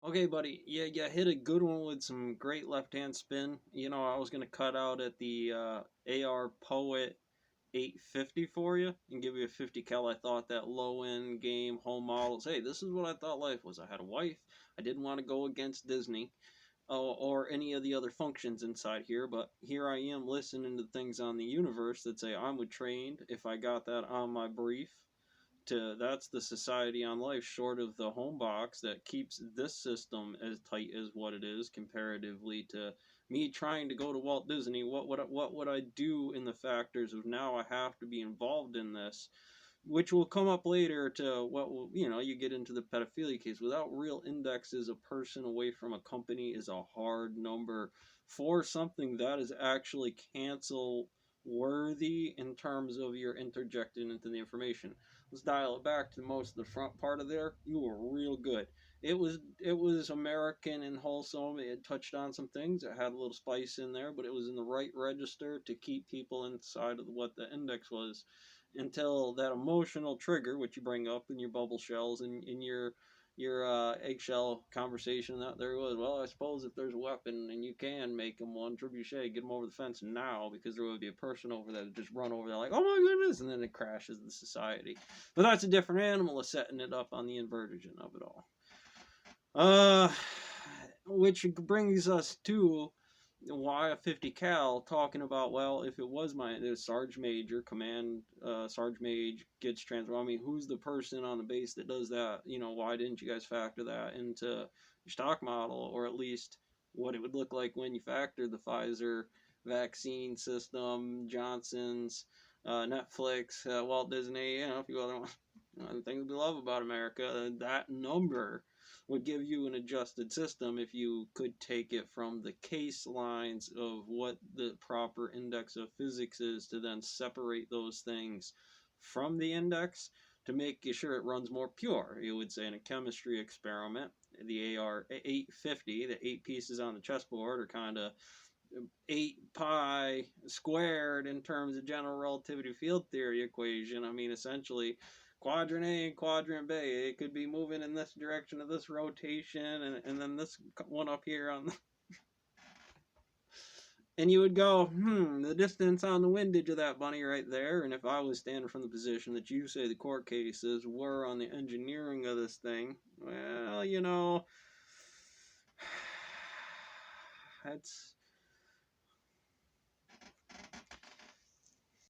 Okay, buddy. Yeah, you hit a good one with some great left-hand spin. I was gonna cut out at the arpoet 850 for you and give you a 50 cal. I thought that low-end game home models. Hey, this is what I thought life was. I had a wife. I didn't want to go against Disney or any of the other functions inside here, but here I am listening to things on the universe that say I would trade if I got that on my brief to that's the society on life short of the home box that keeps this system as tight as what it is comparatively to me trying to go to Walt Disney. What would I do in the factors of now I have to be involved in this, which will come up later to what will you get into the pedophilia case. Without real indexes, a person away from a company is a hard number for something that is actually cancel worthy in terms of you're interjecting into the information. Let's dial it back to most of the front part of there. You were real good. It was American and wholesome. It had touched on some things. It had a little spice in there, but it was in the right register to keep people inside of what the index was until that emotional trigger, which you bring up in your bubble shells and in your eggshell conversation that there was. Well, I suppose if there's a weapon and you can make them one trebuchet, get them over the fence now, because there would be a person over there that just run over there like, oh my goodness, and then it crashes the society. But that's a different animal of setting it up on the inversion of it all. Which brings us to why a 50 cal talking about, well, if it was my Sarge Major command, Sarge Mage gets transferred. I mean, who's the person on the base that does that? Why didn't you guys factor that into your stock model, or at least what it would look like when you factor the Pfizer vaccine system, Johnson's, Netflix, Walt Disney, if you go there, the things we love about America, that number would give you an adjusted system if you could take it from the case lines of what the proper index of physics is to then separate those things from the index to make sure it runs more pure. You would say in a chemistry experiment, the AR850, the 8 pieces on the chessboard, are kind of 8 pi squared in terms of general relativity field theory equation. I mean, essentially, quadrant A and quadrant B, it could be moving in this direction of this rotation, and then this one up here on the, and you would go, the distance on the windage of that bunny right there. And if I was standing from the position that you say the court cases were on the engineering of this thing, well, that's